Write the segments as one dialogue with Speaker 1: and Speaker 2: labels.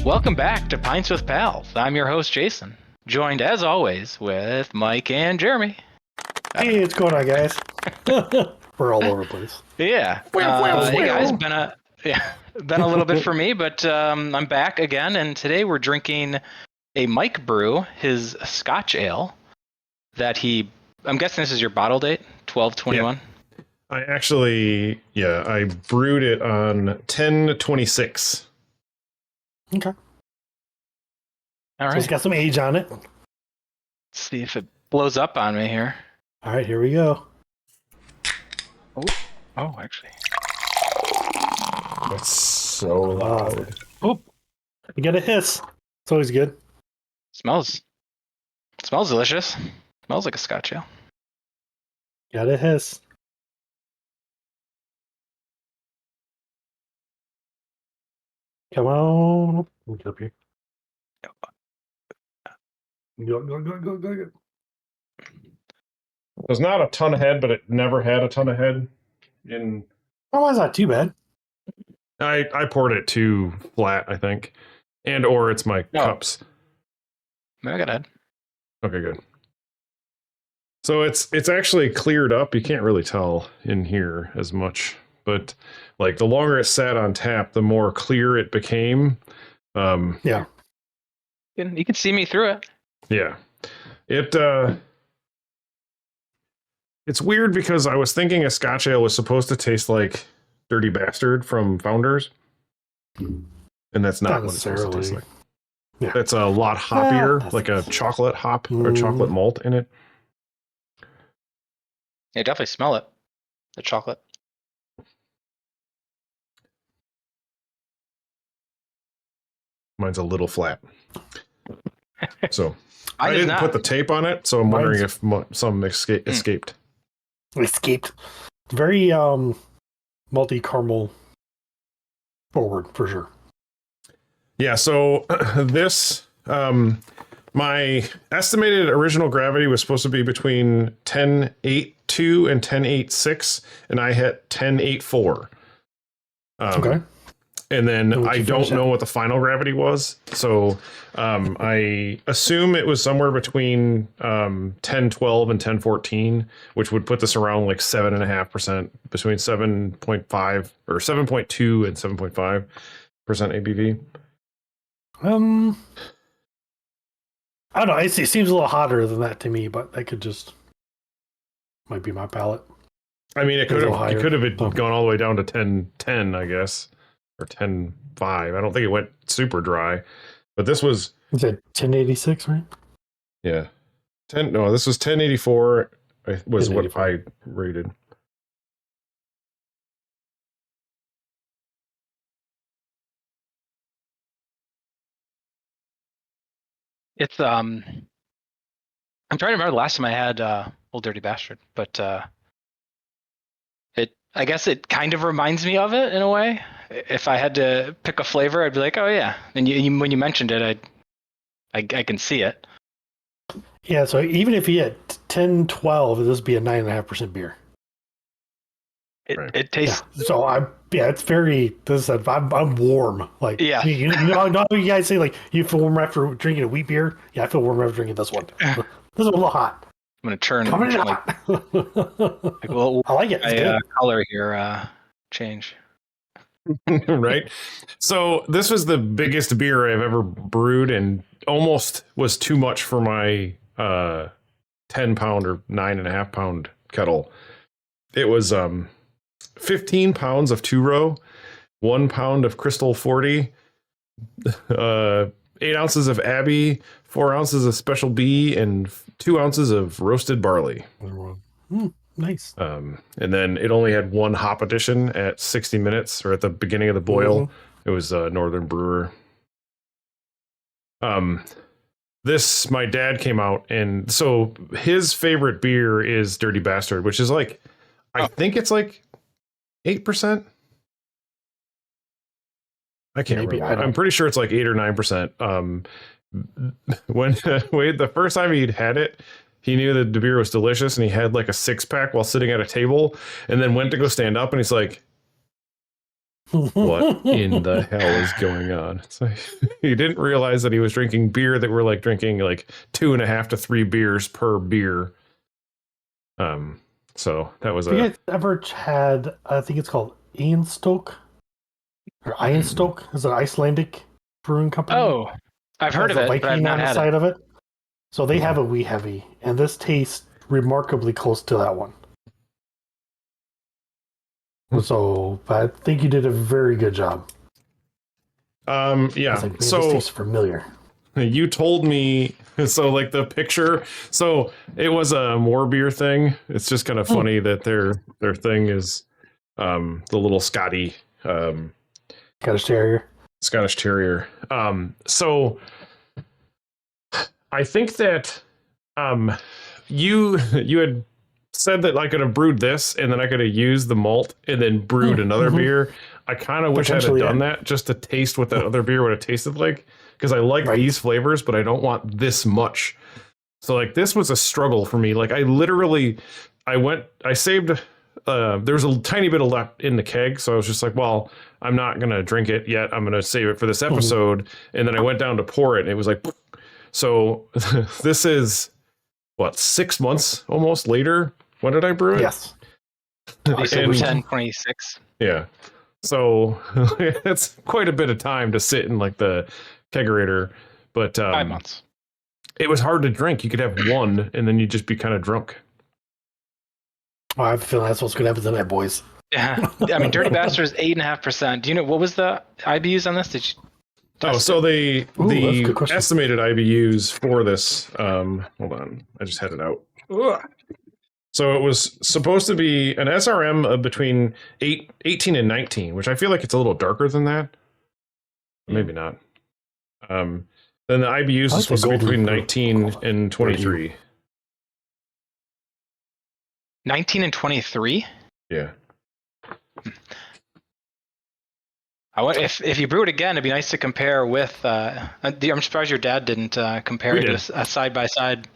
Speaker 1: Welcome back to Pints with Pals. I'm your host, Jason, joined as always with Mike and Jeremy.
Speaker 2: Hey, what's going on, guys? We're all over the place.
Speaker 1: Yeah. Hey guys, been a little bit for me, but I'm back again, and today we're drinking a Mike brew, his Scotch ale that I'm guessing this is your bottle date, 12/21.
Speaker 3: Yeah. I brewed it on 10/26.
Speaker 2: Okay.
Speaker 1: All right.
Speaker 2: So it's got some age on it.
Speaker 1: Let's see if it blows up on me here.
Speaker 2: All right, here we go.
Speaker 1: Oh, actually.
Speaker 3: That's so loud.
Speaker 2: Oh, you got a hiss. It's always good.
Speaker 1: Smells delicious. Smells like a Scotch ale.
Speaker 2: Got a hiss. Come on. Let me get up here. Go.
Speaker 3: There's not a ton of head, but it never had a ton of head.
Speaker 2: Oh, that's not too bad.
Speaker 3: I poured it too flat, I think, or it's my cups.
Speaker 1: Maybe I got head.
Speaker 3: Okay, good. So it's actually cleared up. You can't really tell in here as much, but like the longer it sat on tap, the more clear it became.
Speaker 2: Yeah.
Speaker 1: You can see me through it.
Speaker 3: Yeah. It's weird because I was thinking a Scotch ale was supposed to taste like Dirty Bastard from Founders, and that's not what it's supposed to taste like.
Speaker 2: Yeah.
Speaker 3: It's a lot hoppier, like a chocolate hop or chocolate malt in it.
Speaker 1: Yeah, definitely smell it. The chocolate.
Speaker 3: Mine's a little flat. So I
Speaker 1: did
Speaker 3: didn't
Speaker 1: not
Speaker 3: put the tape on it, so I'm wondering if some escaped.
Speaker 2: Escaped. Very multi-caramel forward for sure.
Speaker 3: Yeah, so this my estimated original gravity was supposed to be between 10.82 and 10.86, and I hit 10.84.
Speaker 2: Okay.
Speaker 3: And then I don't know what the final gravity was, so I assume it was somewhere between 10.12 and 10.14, which would put this around like 7.5%, between 7.5 or 7.2 and 7.5% ABV.
Speaker 2: I don't know. It seems a little hotter than that to me, but that might be my palate.
Speaker 3: I mean, it could have gone all the way down to 10.10, I guess, or 10.5. I don't think it went super dry, but this was.
Speaker 2: Is it 1086, right?
Speaker 3: Yeah, this was 1084. Was 1084. What I rated.
Speaker 1: It's I'm trying to remember the last time I had Old Dirty Bastard, but I guess it kind of reminds me of it in a way. If I had to pick a flavor, I'd be like, oh yeah. And when you mentioned it, I can see it.
Speaker 2: Yeah, so even if you had 10-12, this would be a 9.5% beer.
Speaker 1: It tastes.
Speaker 2: Yeah. So it's very. I'm warm. Like you know you guys say like you feel warm after drinking a wheat beer. Yeah, I feel warm after drinking this one. This is a little hot.
Speaker 1: I'm gonna turn
Speaker 2: hot. I like it. It's
Speaker 1: color here change.
Speaker 3: Right. So this was the biggest beer I've ever brewed, and almost was too much for my 10-pound or 9.5-pound kettle. It was 15 pounds of 2-row, 1 pound of Crystal 40, 8 ounces of Abbey, 4 ounces of Special B, and 2 ounces of roasted barley.
Speaker 2: Nice.
Speaker 3: And then it only had one hop addition at 60 minutes, or at the beginning of the boil. It was Northern Brewer. My dad came out, and so his favorite beer is Dirty Bastard, which is like, I think it's like 8%. I can't remember. I'm pretty sure it's like 8 or 9%. When the first time he'd had it, he knew that the beer was delicious, and he had like a 6-pack while sitting at a table, and then went to go stand up, and he's like, what in the hell is going on? So he didn't realize that he was drinking beer that we're like drinking like 2.5 to 3 beers per beer. So that was
Speaker 2: Have you guys ever had, I think it's called Ironstoke? Or Ironstoke? It's an Icelandic brewing company.
Speaker 1: Oh, I've heard of it, but I've not
Speaker 2: on the
Speaker 1: had
Speaker 2: side
Speaker 1: it.
Speaker 2: of it. So they have a wee heavy, and this tastes remarkably close to that one. So I think you did a very good job.
Speaker 3: Yeah.
Speaker 2: Like,
Speaker 3: so
Speaker 2: this tastes familiar.
Speaker 3: You told me, so like the picture, so it was a more beer thing. It's just kind of funny that their thing is the little Scotch Terrier. So I think that you had said that I could have brewed this and then I could have used the malt and then brewed another beer. I kind of wish I had done that just to taste what that other beer would have tasted like, because I like these flavors, but I don't want this much. So like this was a struggle for me. Like I saved there was a tiny bit of left in the keg, so I was just like, well, I'm not gonna drink it yet. I'm gonna save it for this episode. And then I went down to pour it and it was like, so this is what, 6 months almost later. When did I brew it?
Speaker 2: Yes.
Speaker 1: December 10, 26.
Speaker 3: Yeah. So it's quite a bit of time to sit in like the kegerator, but
Speaker 1: 5 months.
Speaker 3: It was hard to drink. You could have one and then you'd just be kind of drunk.
Speaker 2: Oh, I have a feeling that's what's going to happen tonight, boys.
Speaker 1: Yeah. I mean, Dirty Bastard is 8.5%. Do you know what was the IBUs on this? Did you?
Speaker 3: So the estimated IBUs for this, hold on, I just had it out. Ugh. So it was supposed to be an SRM of between 18 and 19, which I feel like it's a little darker than that. Maybe not. Then the IBUs is supposed to be between 19 and 23.
Speaker 1: 19 and 23?
Speaker 3: Yeah.
Speaker 1: If you brew it again, it'd be nice to compare with. I'm surprised your dad didn't compare this side by side.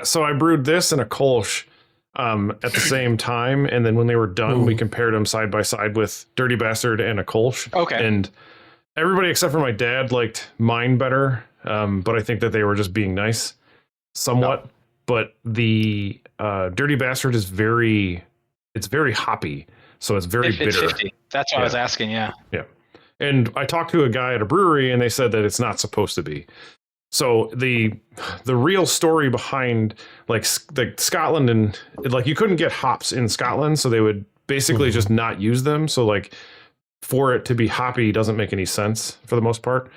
Speaker 3: So I brewed this and a Kolsch at the same time, and then when they were done, we compared them side by side with Dirty Bastard and a Kolsch.
Speaker 1: Okay.
Speaker 3: And everybody except for my dad liked mine better, but I think that they were just being nice, somewhat. No. But the Dirty Bastard is very hoppy, so it's very bitter.
Speaker 1: 50. That's what I was asking. Yeah.
Speaker 3: Yeah. And I talked to a guy at a brewery, and they said that it's not supposed to be. So the real story behind like Scotland and like you couldn't get hops in Scotland, so they would basically just not use them. So like for it to be hoppy doesn't make any sense for the most part,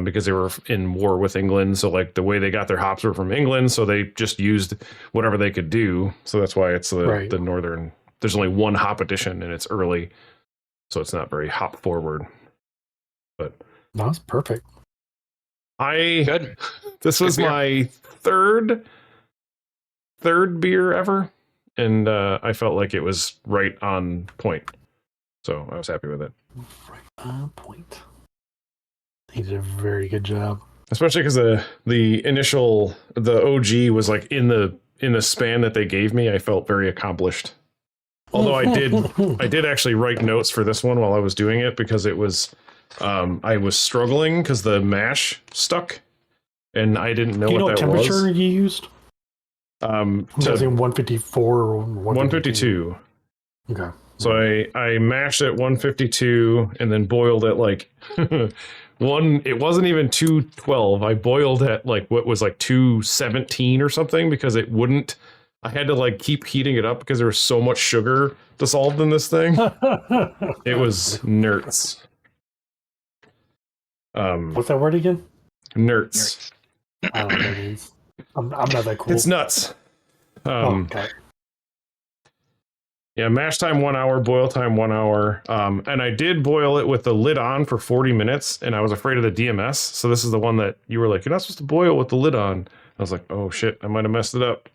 Speaker 3: because they were in war with England. So like the way they got their hops were from England, so they just used whatever they could do. So that's why it's the northern. There's only one hop edition, and it's early, so it's not very hop forward. But
Speaker 2: no, it's perfect.
Speaker 3: This was my third beer ever, and I felt like it was right on point, so I was happy with it.
Speaker 2: Right on point. He did a very good job,
Speaker 3: especially because the OG was like in the span that they gave me. I felt very accomplished. Although I did actually write notes for this one while I was doing it, because it was I was struggling because the mash stuck, and I didn't know what that was.
Speaker 2: What temperature you used? Was it 154 or
Speaker 3: 152?
Speaker 2: Okay.
Speaker 3: So I mashed at 152 and then boiled at like it wasn't even 212. I boiled at like what was like 217 or something, because it wouldn't. I had to like keep heating it up because there was so much sugar dissolved in this thing. It was nerds.
Speaker 2: What's that word again?
Speaker 3: Nerds.
Speaker 2: I don't know what that means. I'm not that cool.
Speaker 3: It's nuts.
Speaker 2: Okay.
Speaker 3: Yeah, mash time 1 hour, boil time 1 hour. And I did boil it with the lid on for 40 minutes, and I was afraid of the DMS. So this is the one that you were like, you're not supposed to boil with the lid on. I was like, oh shit, I might have messed it up.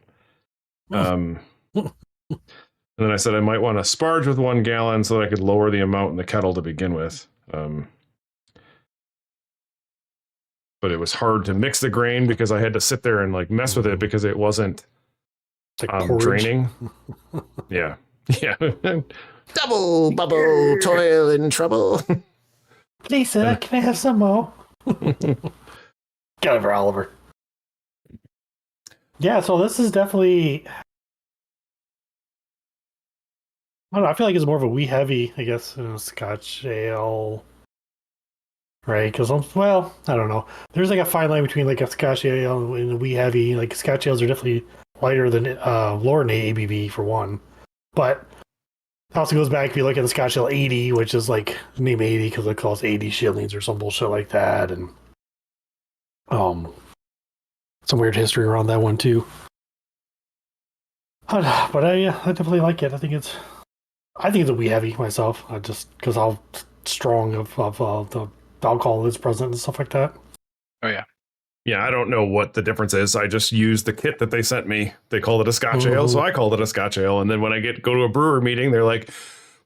Speaker 3: And then I said I might want to sparge with 1 gallon so that I could lower the amount in the kettle to begin with. But it was hard to mix the grain because I had to sit there and like mess with it because it wasn't draining. Yeah. Double bubble, toil and trouble.
Speaker 2: Lisa, can I have some more? Get over, Oliver. Yeah, so this is definitely. I don't know. I feel like it's more of a wee heavy, I guess, Scotch ale, right? Because I don't know. There's like a fine line between like a Scotch ale and a wee heavy. Like Scotch ales are definitely lighter than lower in ABV for one, but it also goes back if you look at the Scotch ale 80, which is like name 80 because it calls 80 shillings or some bullshit like that, and some weird history around that one too. But I definitely like it. I think it's a wee heavy myself, just because how strong of the alcohol is present and stuff like that.
Speaker 1: Oh yeah.
Speaker 3: Yeah, I don't know what the difference is. I just used the kit that they sent me. They called it a Scotch ale, so I called it a Scotch ale. And then when I go to a brewer meeting, they're like,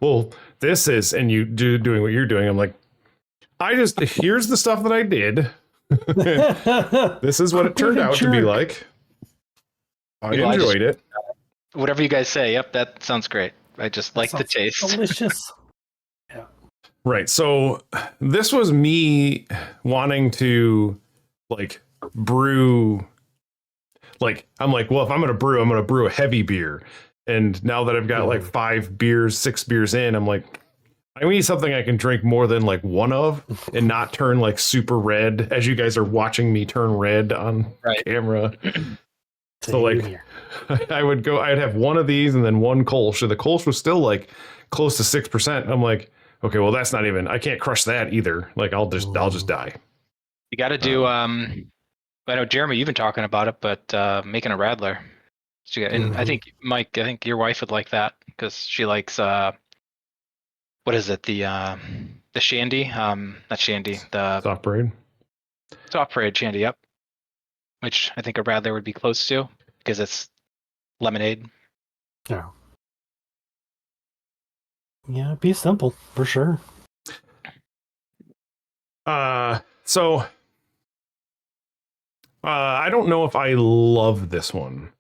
Speaker 3: "Well, this is," and you doing what you're doing. I'm like, here's the stuff that I did. This is what it turned out to be like. I enjoyed it.
Speaker 1: Whatever you guys say. Yep, that sounds great. I just like the taste.
Speaker 2: Delicious. Yeah.
Speaker 3: Right. So this was me wanting to like brew. Like I'm like, well, if I'm going to brew a heavy beer. And now that I've got like 6 beers in, I'm like, I need something I can drink more than like one of and not turn like super red as you guys are watching me turn red on camera. So like I'd have one of these and then one Kolsch. And the Kolsch was still like close to 6%. I'm like, okay, well that's not even, I can't crush that either. Like I'll just die.
Speaker 1: You got to do, I know Jeremy, you've been talking about it, but making a Radler. And I think Mike, your wife would like that because she likes, what is it? The shandy, not shandy, the
Speaker 3: soft parade
Speaker 1: shandy. Yep. Which I think a Radler would be close to because it's lemonade.
Speaker 2: Yeah. Yeah, be simple for sure.
Speaker 3: So I don't know if I love this one.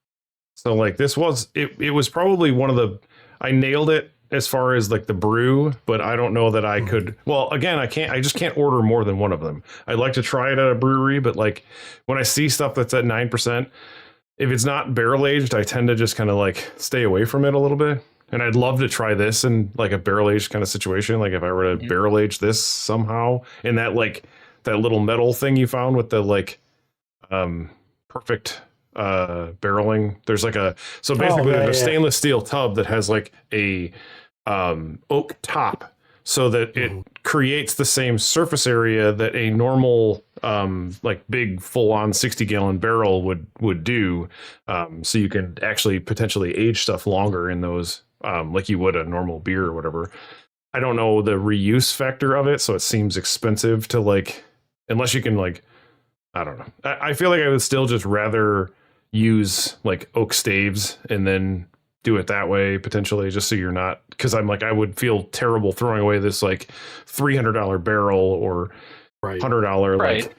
Speaker 3: So like this was it was probably one of the, I nailed it as far as like the brew, but I don't know that I could. Well, again, I just can't order more than one of them. I'd like to try it at a brewery, but like when I see stuff that's at 9%, if it's not barrel aged, I tend to just kind of like stay away from it a little bit. And I'd love to try this in like a barrel aged kind of situation. Like if I were to barrel age this somehow, and that like that little metal thing you found with the like perfect barreling, there's like so basically there's a stainless steel tub that has like a oak top so that it creates the same surface area that a normal like big full-on 60-gallon barrel would do, so you can actually potentially age stuff longer in those, like you would a normal beer or whatever. I don't know the reuse factor of it, so it seems expensive to like, unless you can like, I don't know. I feel like I would still just rather use like oak staves and then do it that way potentially, just so you're not, because I'm like, I would feel terrible throwing away this like $300 barrel or $100 like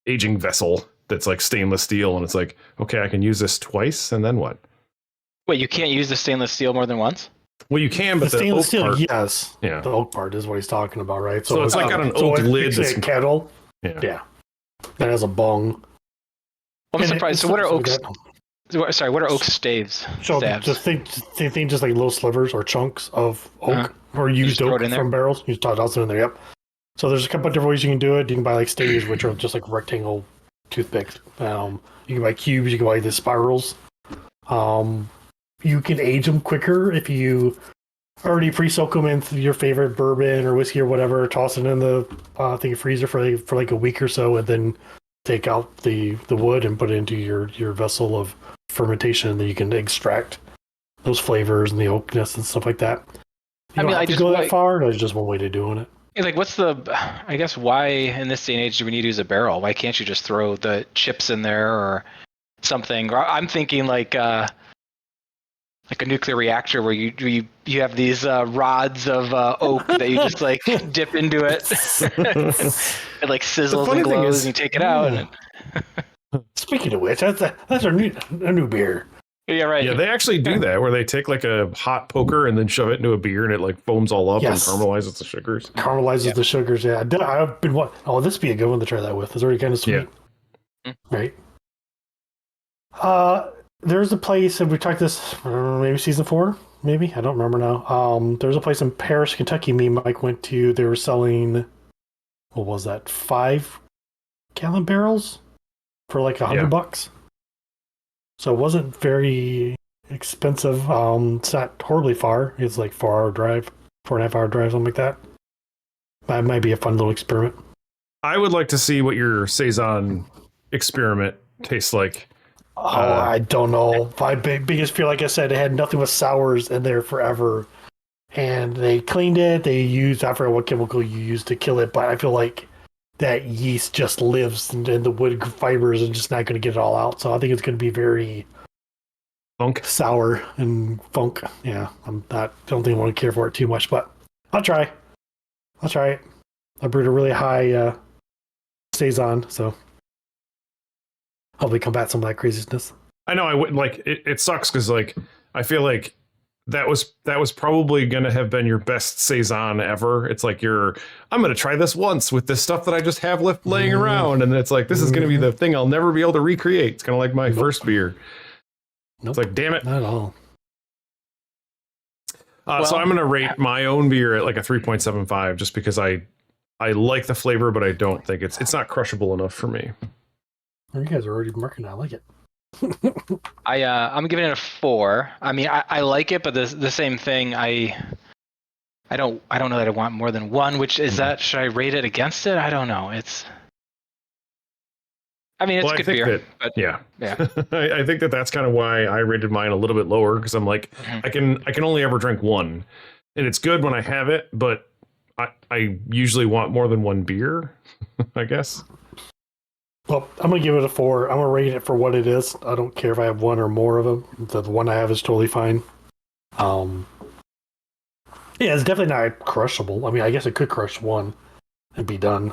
Speaker 3: aging vessel that's like stainless steel, and it's like, okay, I can use this twice and then what?
Speaker 1: Wait, you can't use the stainless steel more than once?
Speaker 3: Well, you can, but
Speaker 2: the stainless
Speaker 3: oak
Speaker 2: steel,
Speaker 3: part,
Speaker 2: yes.
Speaker 3: Yeah,
Speaker 2: the oak part is what he's talking about, right?
Speaker 3: So it's like got an oak lid.
Speaker 2: It's a kettle. Yeah. That has a bong.
Speaker 1: Well, I'm surprised. So what are oaks? Sorry, what are oak staves?
Speaker 2: So just think just like little slivers or chunks of oak or used oak from barrels. You just toss it in there. Yep. So there's a couple of different ways you can do it. You can buy like staves, which are just like rectangle toothpicks. You can buy cubes. You can buy the spirals. You can age them quicker if you already pre-soak them in your favorite bourbon or whiskey or whatever. Toss it in the freezer for like a week or so, and then take out the wood and put it into your vessel of fermentation, and then you can extract those flavors and the oakness and stuff like that. You don't have to go that far. There's just one way to doing it.
Speaker 1: Like, what's I guess why in this day and age do we need to use a barrel? Why can't you just throw the chips in there or something? Or I'm thinking like a nuclear reactor where you have these rods of oak that you just like dip into it. It like sizzles and glows, and you take it out. And
Speaker 2: Speaking of which, that's a new beer.
Speaker 1: Yeah, right.
Speaker 3: Yeah, they actually do that where they take like a hot poker and then shove it into a beer and it like foams all up and caramelizes the sugars.
Speaker 2: Caramelizes the sugars. Yeah, I've been this would be a good one to try that with. It's already kind of sweet, right? There's a place, and we talked this maybe season 4, maybe I don't remember now. There's a place in Paris, Kentucky. Me and Mike went to. They were selling, what was that, 5-gallon barrels for like $100. So it wasn't very expensive. It's not horribly far. It's like 4-hour drive, 4.5-hour drive, something like that. That might be a fun little experiment.
Speaker 3: I would like to see what your Saison experiment tastes like.
Speaker 2: I don't know. My biggest fear, like I said, it had nothing but sours in there forever. And they cleaned it. They used, I forget what chemical you used to kill it, but I feel like that yeast just lives in the wood fibers and just not going to get it all out. So I think it's going to be very
Speaker 3: funk,
Speaker 2: sour and funk. Yeah, don't think I want to care for it too much, but I'll try it. I brewed a really high Saison, so hopefully combat some of that craziness.
Speaker 3: I know I wouldn't like it. It sucks because like I feel like that was probably gonna have been your best Saison ever. It's like I'm gonna try this once with this stuff that I just have left laying around, and it's like this is gonna be the thing I'll never be able to recreate. It's kind of like my first beer. It's like, damn it,
Speaker 2: not at all.
Speaker 3: So I'm gonna rate my own beer at like a 3.75 just because I like the flavor, but I don't think it's not crushable enough for me.
Speaker 2: You guys are already marking it. I like it.
Speaker 1: I'm giving it a 4. I mean, I like it, but the same thing. I don't know that I want more than 1. Which is that? Should I rate it against it? I don't know. It's good beer.
Speaker 3: Yeah. I think that's kind of why I rated mine a little bit lower because I'm like, I can only ever drink 1, and it's good when I have it, but I usually want more than 1 beer, I guess.
Speaker 2: Well, I'm going to give it a 4. I'm going to rate it for what it is. I don't care if I have 1 or more of them. The one I have is totally fine. Yeah, it's definitely not crushable. I mean, I guess it could crush 1 and be done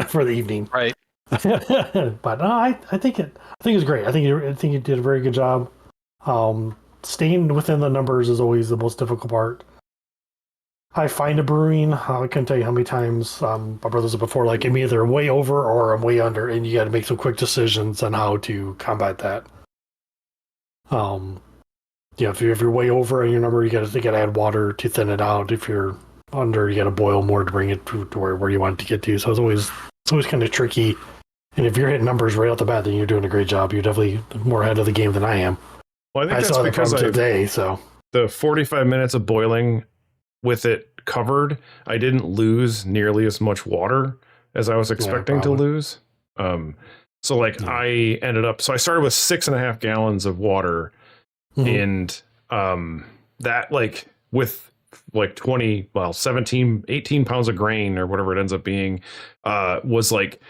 Speaker 2: for the evening.
Speaker 1: Right.
Speaker 2: But no, I think it's great. I think you did a very good job. Staying within the numbers is always the most difficult part. I find a brewing. I can't tell you how many times my brothers have before, like, I'm either way over or I'm way under, and you got to make some quick decisions on how to combat that. If you're way over in your number, you got to add water to thin it out. If you're under, you got to boil more to bring it to where you want it to get to. So it's always kind of tricky. And if you're hitting numbers right off the bat, then you're doing a great job. You're definitely more ahead of the game than I am.
Speaker 3: Well, I think that's because
Speaker 2: today. So
Speaker 3: the 45 minutes of boiling with it covered, I didn't lose nearly as much water as I was expecting to lose. I ended up, so I started with 6.5 gallons of water, and that like with like 18 pounds of grain or whatever it ends up being, was like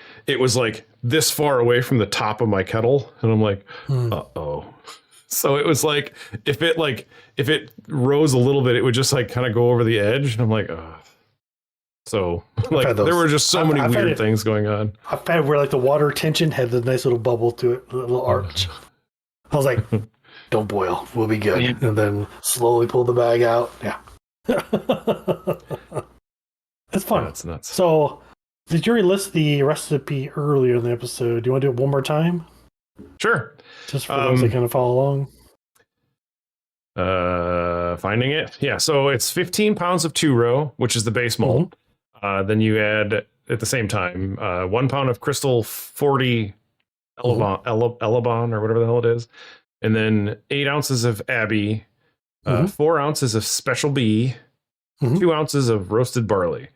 Speaker 3: this far away from the top of my kettle, and I'm like, uh-oh. So it was like if it rose a little bit, it would just like kind of go over the edge, and I'm like, oh. So like there were just so many weird things going on.
Speaker 2: I've had where like the water tension had the nice little bubble to it, a little arch. I was like, don't boil, we'll be good. Yeah. And then slowly pull the bag out. Yeah. It's fun.
Speaker 3: That's nuts.
Speaker 2: So did you list the recipe earlier in the episode? Do you want to do it one more time?
Speaker 3: Sure.
Speaker 2: Just for those that kind of follow
Speaker 3: along. Finding it. Yeah. So it's 15 pounds of 2-row, which is the base malt. Then you add at the same time 1 pound of Crystal 40 Elabon or whatever the hell it is. And then 8 ounces of Abbey, 4 ounces of Special B, 2 ounces of roasted barley.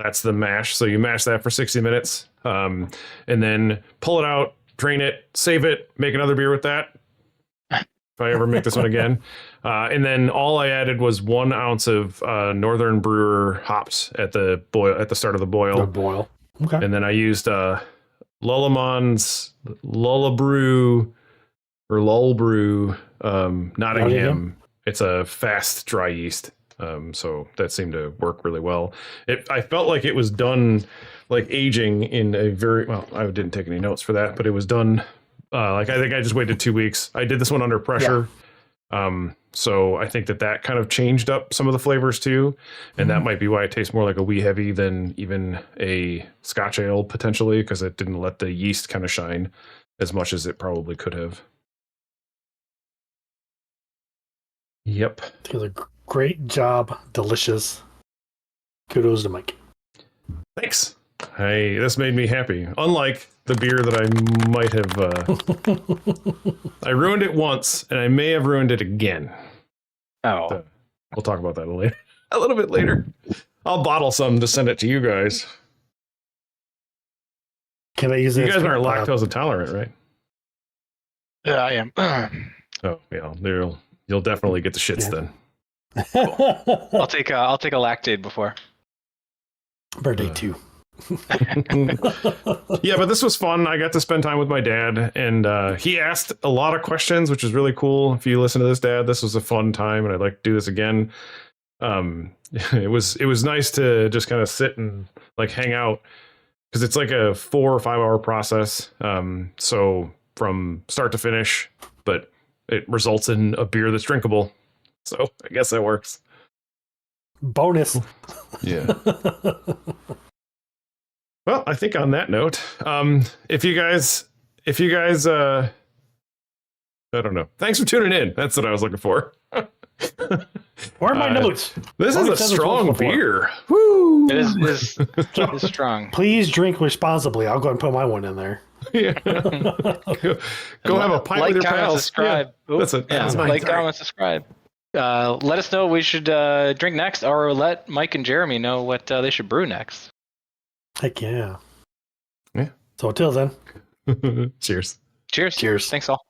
Speaker 3: That's the mash. So you mash that for 60 minutes, and then pull it out, drain it, save it, make another beer with that. If I ever make this one again. And then all I added was 1 ounce of Northern Brewer hops at the start of the boil.
Speaker 2: Okay.
Speaker 3: And then I used Lullamon's Lullabrew or Lullbrew Nottingham. It's a fast dry yeast. So that seemed to work really well. I felt like it was done like aging in a I didn't take any notes for that, but it was done. I think I just waited 2 weeks. I did this one under pressure. So I think that kind of changed up some of the flavors too, and that might be why it tastes more like a wee heavy than even a Scotch ale potentially, because it didn't let the yeast kind of shine as much as it probably could have. Yep.
Speaker 2: Great job. Delicious. Kudos to Mike.
Speaker 3: Thanks. Hey, this made me happy. Unlike the beer that I might have... I ruined it once, and I may have ruined it again.
Speaker 1: Oh.
Speaker 3: So we'll talk about that a little bit later. I'll bottle some to send it to you guys.
Speaker 2: Can I use it?
Speaker 3: You guys aren't lactose intolerant, right?
Speaker 1: Yeah, I am.
Speaker 3: Oh, yeah. You'll definitely get the shits then.
Speaker 1: I'll take a lactate before.
Speaker 2: Birthday too.
Speaker 3: Yeah, but this was fun. I got to spend time with my dad, and he asked a lot of questions, which is really cool. If you listen to this, Dad, this was a fun time, and I'd like to do this again. It was nice to just kind of sit and like hang out, because it's like a 4 or 5 hour process. So from start to finish, but it results in a beer that's drinkable. So I guess that works.
Speaker 2: Bonus.
Speaker 3: Yeah. Well, I think on that note, if you guys, I don't know. Thanks for tuning in. That's what I was looking for.
Speaker 2: Where are my notes?
Speaker 3: This is a strong beer. Woo!
Speaker 1: It is strong.
Speaker 2: Please drink responsibly. I'll go and put my one in there.
Speaker 3: Yeah. Go have a pint with your pals.
Speaker 1: Subscribe.
Speaker 3: Yeah. That's it.
Speaker 1: Yeah. Like, comment, subscribe. Let us know what we should drink next, or let Mike and Jeremy know what they should brew next.
Speaker 2: Heck yeah.
Speaker 3: Yeah.
Speaker 2: So until then.
Speaker 3: Cheers.
Speaker 1: Cheers.
Speaker 2: Cheers.
Speaker 1: Thanks all.